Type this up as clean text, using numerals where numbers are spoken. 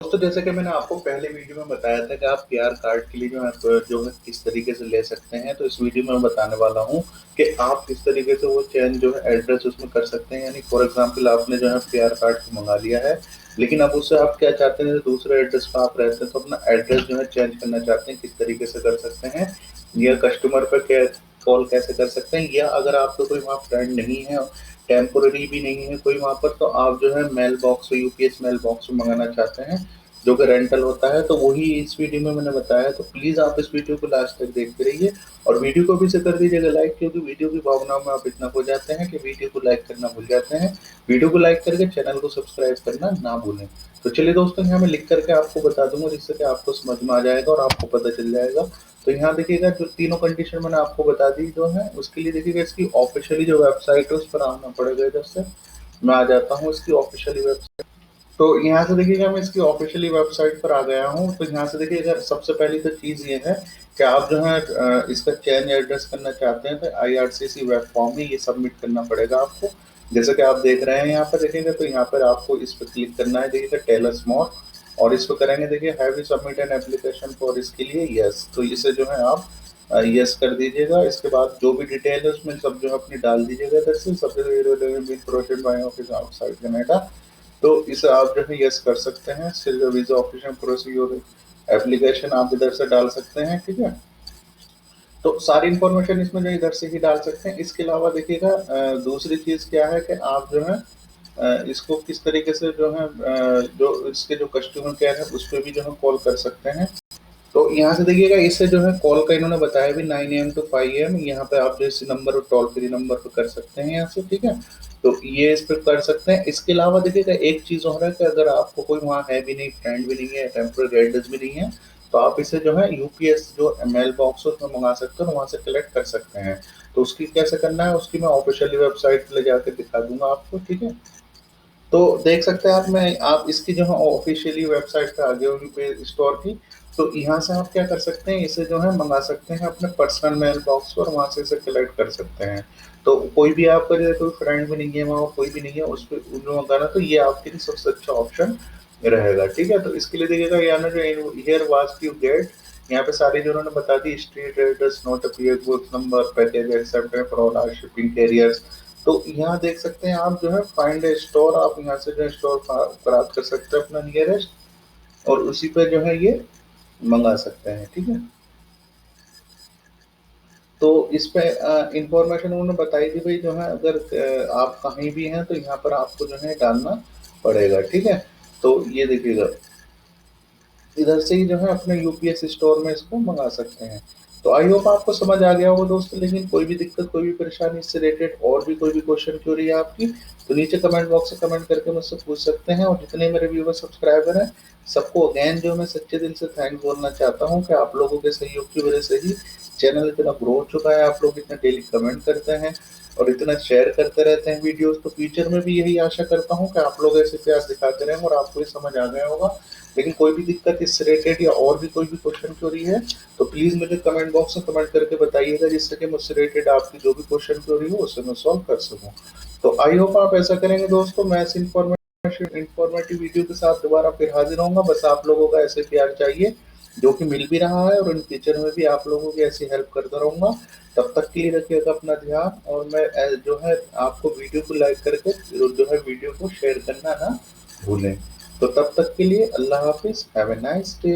दोस्तों, जैसे कि मैंने आपको पहले वीडियो में बताया था कि आप पीआर कार्ड के लिए जो है किस तरीके से ले सकते हैं, तो इस वीडियो में मैं बताने वाला हूँ कि आप किस तरीके से वो चेंज जो है एड्रेस उसमें कर सकते हैं। यानी फॉर एग्जांपल आपने जो है पीआर कार्ड मंगा लिया है, लेकिन अब उससे आप क्या चाहते हैं, दूसरे एड्रेस पर आप रहते हैं तो अपना एड्रेस जो है चेंज करना चाहते हैं, किस तरीके से कर सकते हैं, या कस्टमर पर क्या कॉल कैसे कर सकते हैं, या अगर आपका कोई वहाँ फ्रेंड नहीं है, टेम्पोररी भी नहीं है कोई वहाँ पर, तो आप जो है mail box UPS mail box में मंगाना चाहते हैं जो कि रेंटल होता है, तो वही इस वीडियो में मैंने बताया। तो प्लीज़ आप इस वीडियो को लास्ट तक देखते रहिए और वीडियो को भी से कर दीजिएगा लाइक, क्योंकि वीडियो की भावनाओं में आप इतना खो जाते हैं कि वीडियो को लाइक करना भूल जाते हैं। वीडियो को लाइक करके चैनल को सब्सक्राइब करना ना भूलें। तो चलिए दोस्तों, यहाँ मैं लिख करके आपको बता दूंगा जिससे कि आपको समझ में आ जाएगा और आपको पता चल जाएगा। तो यहाँ देखिएगा, जो तीनों कंडीशन मैंने आपको बता दी जो है, उसके लिए देखिएगा इसकी ऑफिशियली जो वेबसाइट है उस पर आना पड़ेगा। इधर से मैं आ जाता हूँ इसकी ऑफिशियली वेबसाइट। तो यहाँ से देखिएगा मैं इसकी ऑफिशियली वेबसाइट पर आ गया हूँ। तो यहाँ से देखिएगा सबसे पहली तो चीज़ ये है कि आप जो है इसका चेंज एड्रेस करना चाहते हैं तो आईआरसीसी वेब फॉर्म में ये सबमिट करना पड़ेगा आपको। जैसे कि आप देख रहे हैं यहाँ पर देखिएगा, तो यहाँ पर आपको इस पर क्लिक करना है, देखिएगा टेल अस मोर, और इस पर करेंगे देखिए have you submit an application for, इसके लिए यस, तो इसे जो है आप यस कर दीजिएगा। इसके बाद जो भी डिटेल है उसमें सब जो है अपनी डाल दीजिएगा। इधर से सबसे process by office outside Canada, तो इसे आप जो है यस कर सकते हैं। सिर्फ वीजा ऑफिशियल प्रोसीजर एप्लीकेशन आप इधर से डाल सकते हैं, ठीक है। तो सारी इंफॉर्मेशन इसमें जो इधर से ही डाल सकते हैं। इसके अलावा देखिएगा दूसरी चीज़ क्या है कि आप जो है इसको किस तरीके से जो है जो इसके जो कस्टमर केयर है उस पर भी जो है कॉल कर सकते हैं। तो यहाँ से देखिएगा इससे जो है कॉल का इन्होंने बताया भी 9 AM to 5 AM, यहाँ पे आप जो इस नंबर टोल फ्री नंबर पर कर सकते हैं यहाँ से, ठीक है। तो ये इस पर कर सकते हैं। इसके अलावा देखिएगा एक चीज़ और है कि अगर आपको कोई वहाँ है भी नहीं, फ्रेंड भी नहीं है, टेम्पोररी एड्रेस भी नहीं है, तो आप इसे जो है यूपीएस जो मेल बॉक्स है उसमें मंगा सकते हैं और वहाँ से कलेक्ट कर सकते हैं। तो उसकी कैसे करना है उसकी मैं ऑफिशियली वेबसाइट ले जाकर दिखा दूंगा आपको, ठीक है। तो देख सकते हैं आप इसकी जो है ऑफिशियली वेबसाइट पे आ गए होंगे पे स्टोर की। तो यहाँ से आप क्या कर सकते हैं, इसे जो है मंगा सकते हैं अपने पर्सनल मेल बॉक्स पर, वहाँ से इसे कलेक्ट कर सकते हैं। तो कोई भी आपका जो है कोई फ्रेंड भी नहीं है वहाँ, कोई भी नहीं है उस पर मंगाना, तो ये आपके लिए सबसे अच्छा ऑप्शन रहेगा, ठीक है। तो इसके लिए देखिएगा यहाँ ना जो हियर वाज यू गेट, यहाँ पे सारी जो उन्होंने बता दी, street address not appear, goods number, package accepted for all shipping carriers. तो यहाँ देख सकते हैं आप जो है फाइंड ए स्टोर, आप यहाँ से जो है स्टोर प्राप्त कर सकते हैं अपना नियरेस्ट, और उसी पे जो है ये मंगा सकते हैं, ठीक है। तो इस पे इंफॉर्मेशन उन्होंने बताई थी भाई, जो है अगर आप कहीं भी हैं तो यहाँ पर आपको जो है डालना पड़ेगा, ठीक है। तो ये देखिएगा इधर से ही जो है अपने यूपीएस स्टोर में इसको मंगा सकते हैं। तो आई होप आपको समझ आ गया होगा दोस्तों। लेकिन कोई भी दिक्कत, कोई भी परेशानी इससे रिलेटेड और भी कोई भी क्वेश्चन क्यों रही है आपकी, तो नीचे कमेंट बॉक्स में कमेंट करके मुझसे पूछ सकते हैं। और जितने मेरे व्यूवर सब्सक्राइबर हैं सबको अगेन जो मैं सच्चे दिल से थैंक्स बोलना चाहता हूँ कि आप लोगों के सहयोग की वजह से ही चैनल इतना ग्रो हो चुका है। आप लोग इतना डेली कमेंट करते हैं और इतना शेयर करते रहते हैं वीडियोस। तो फ्यूचर में भी यही आशा करता हूँ कि आप लोग ऐसे प्यार दिखाते रहें और आपको ये समझ आ गया होगा। लेकिन कोई भी दिक्कत इससे रिलेटेड या और भी कोई भी क्वेश्चन क्वेरी है तो प्लीज मुझे कमेंट बॉक्स में कमेंट करके बताइएगा, जिससे कि मुझसे रिलेटेड आपकी जो भी क्वेश्चन क्वेरी हो उसे मैं सॉल्व कर सकूं। तो आई होप आप ऐसा करेंगे दोस्तों। मैं ऐसी इंफॉर्मेटिव वीडियो के साथ दोबारा फिर हाजिर होऊंगा। बस आप लोगों का ऐसे प्यार चाहिए जो कि मिल भी रहा है, और इन फ्यूचर में भी आप लोगों की ऐसी हेल्प करता रहूंगा। तब तक के लिए रखिएगा अपना ध्यान, और मैं जो है आपको वीडियो को लाइक करके जो है वीडियो को शेयर करना ना भूलें। तो तब तक के लिए अल्लाह हाफिज, हैव ए नाइस डे।